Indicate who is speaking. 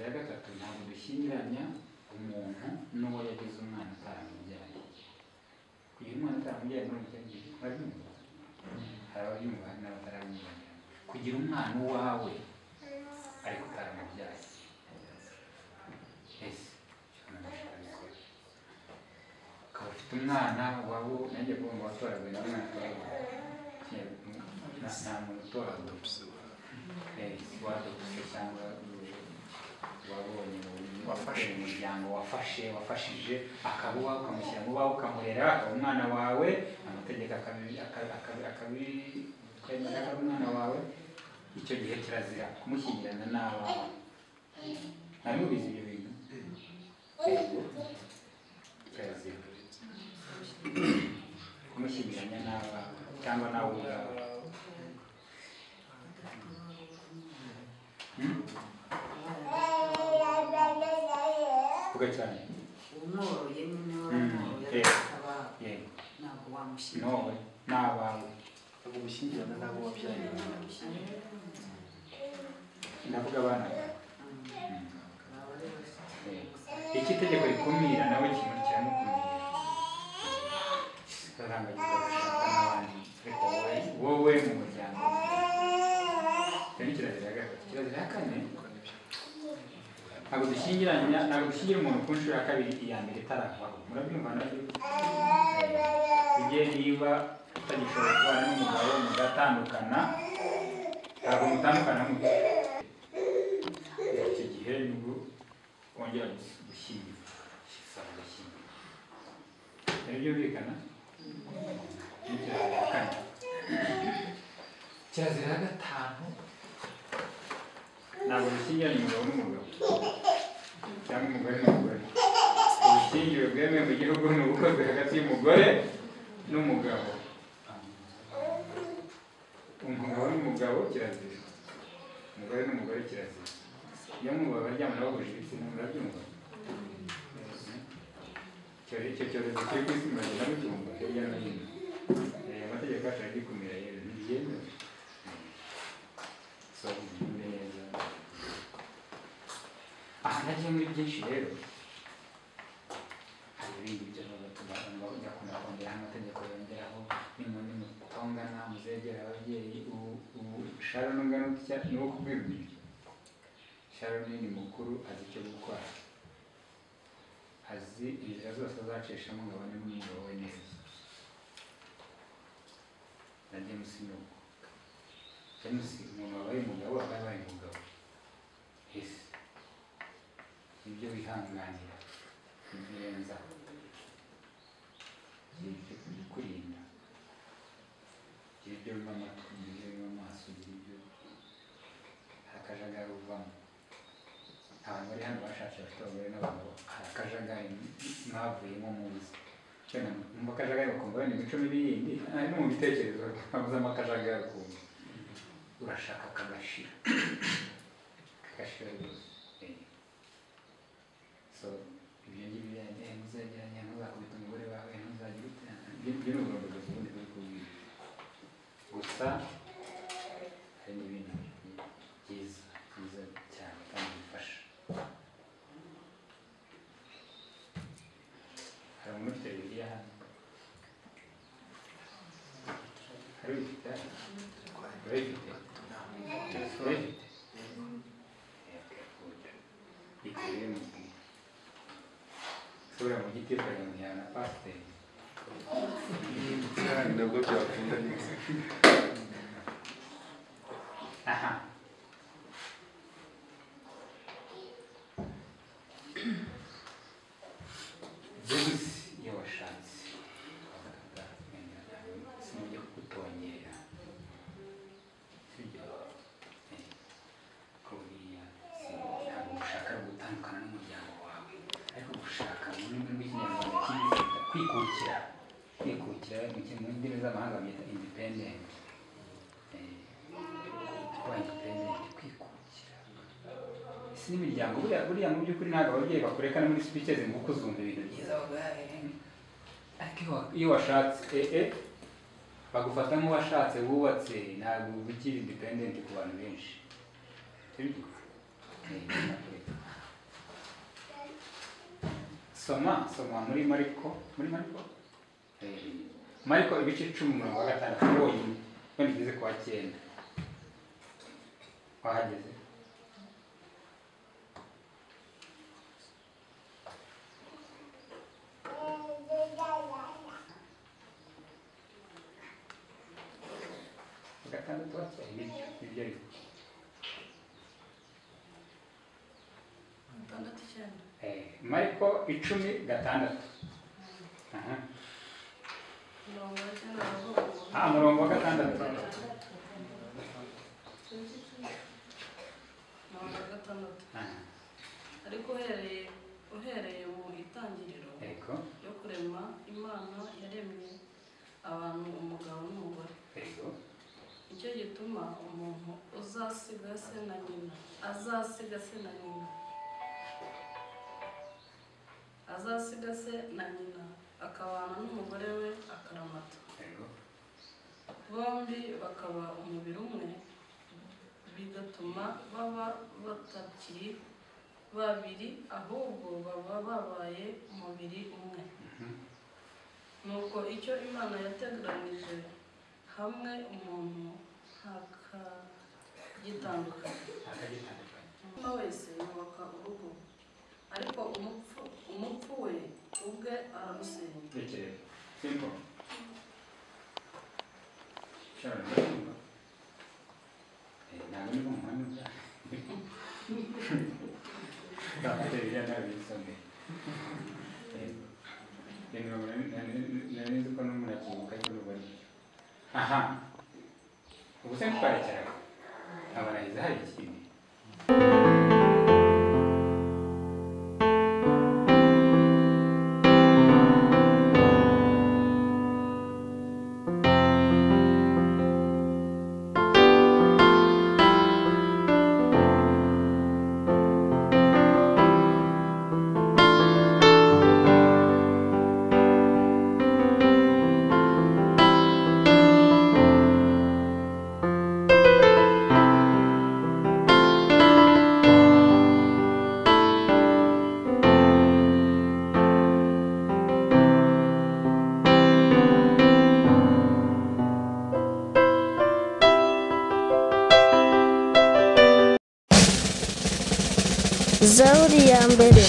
Speaker 1: kirazira ya gatatu ntabwo dushyingiranya umuntu n'uwo yagize umwana ataramubyaye. Kugira umwana ataramubyaye muri icyo gihe urabyumva, hari ababyumva hari n'abatarabyumva. Kugira umwana uwawe ariko utaramubyaye ese ukaba ufite umwana wabo nanjye kuvuga ngo watoraguye nawe nta muntu utoraguye wadopse cyangwa wabonye wafashe umuryango wafashije akaba uwawe ukamushyira mu bawe ukamurera akaba umwana wawe, amategeko akabitwemera akaba umwana wawe. Icyo gihe kirazira kumushyingirana n'abawe. Nari mubizi ibyo bintu kirazira kumushyingiranya n'abawe cyangwa nawe ubwawe. Vuga cyane.
Speaker 2: Umworoye nyine wamworoye ntabwo wamushyingira.
Speaker 1: Nowe n'abawe.
Speaker 3: Ntabwo gushyingirana n'abo wabyaye.
Speaker 1: Ndavuga abana. Iki tegeko rikumira nawe kimwe kiramukumira. Karangagiza gushaka n'abandi. Wowe mu muryango. Cyane kirazira gatatu. Kirazira kane. Ntabwo dushyingira umuntu ku nshuro ya kabiri iya mbere itaravaho. Murabyumva nabyo? Igihe niba utagishobora kubana n'umugabo mugatandukana, ntabwo mutandukana muto. Icyo gihe nibwo wongera gushyingirwa. Nibyo byumvikana? Ni kirazira kane. Kirazira gatanu. Ntabwo dushyingiranye umugabo n'umugabo cyangwa umugore n'umugore. Ubushyingiro bwemewe mu gihugu ni ubukozwe hagati y'umugore n'umugabo. Umugabo n'umugabo kirazira, umugore n'umugore kirazira. Iyo umugabo baryamana bahuje ibitsina murabyumva? Icyo cyorezo kiri ku isi muragenda mucyumva hirya no hino. Amategeko yacu aragikumira rero ntibyemewe. Aha nagiye muri byinshi rero, hari ibindi byo ujya kongeraho amategeko yongeraho nimutongana muzegera ababyeyi. Sharon ungana utya ni wo kubwira umuntu. Sharon ni mukuru, azi icyo gukora, azi inzira zose azacishamo ngo abone n'umugabo we neza. Na James nuko James umuntu wabaye umugabo aba yabaye umugabo. Ese ibyo wihanganira ibirenzaho ibyo kurinda, ibyo biba amatwi, ibyo biba amaso, ibyo akajagari uvamo. Abantu bari hano bashatse bafite abagore n'abagabo, hari akajagari mwavuyemo muzi. Mu akajagari bakumva wenda imico mibi yindi, no mu bitekerezo havuzamo akajagari ukumva urashaka kagashira rwose. So ibyo ngibyo ntuzagiranye, ntuzakubita umugore wawe, ntuzagira ute, ibyo ni uburondogozi ubundi buri kubwira. Gusa hari n'ibindi byiza cyane kandi bifasha. Hari umuntu ufite Bibiliya hano? Hari ubifite hano? Urayifite? Urayifite? Ikoreye mu bwira. Sura mu giti ukajya na pasiteri.
Speaker 3: Nabwo byakunda neza.
Speaker 1: Aha. James iyo washatse sinujya kugutongera, sibyo? Kuriya ntabwo ushaka gutandukana n'umuryango wawe, ariko gushaka mu rurimi rw'ikinyarwanda kwikukira mu ndimi z'amahanga byita independent. Kuba independent, kwikukira. Isi n'imiryango buriya mu by'ukuri ntabwo ababyeyi bakurekana muri speeches ngo uko uzumva ibintu byiza. Ariko iyo washatse bagufata nk'uwashatse wubatse, ntabwo ukiri independent ku bantu benshi. soma muri Mariko Mariko ibice 10:6 wonyine kandi ngeze kwa 9 wahageze gatandatu ibyo Mariko 10:6 murongo wa 6
Speaker 4: ariko uhereye mu itangiriro yo kurema Imana yaremye abantu umugabo n'umugore icyo gituma umuntu azasiga se na nyina akabana n'umugore we akaramata bombi bakaba umubiri umwe bigatuma baba batakiri babiri ahubwo baba babaye umubiri umwe nuko icyo Imana yateganije hamwe umuntu akagitandukanya wese yubaka urugo ariko umupfu we ubwe ararusenya
Speaker 1: aha ubuse twarekeraga abarahiza hari ikindi
Speaker 5: Zaburi ya mbere.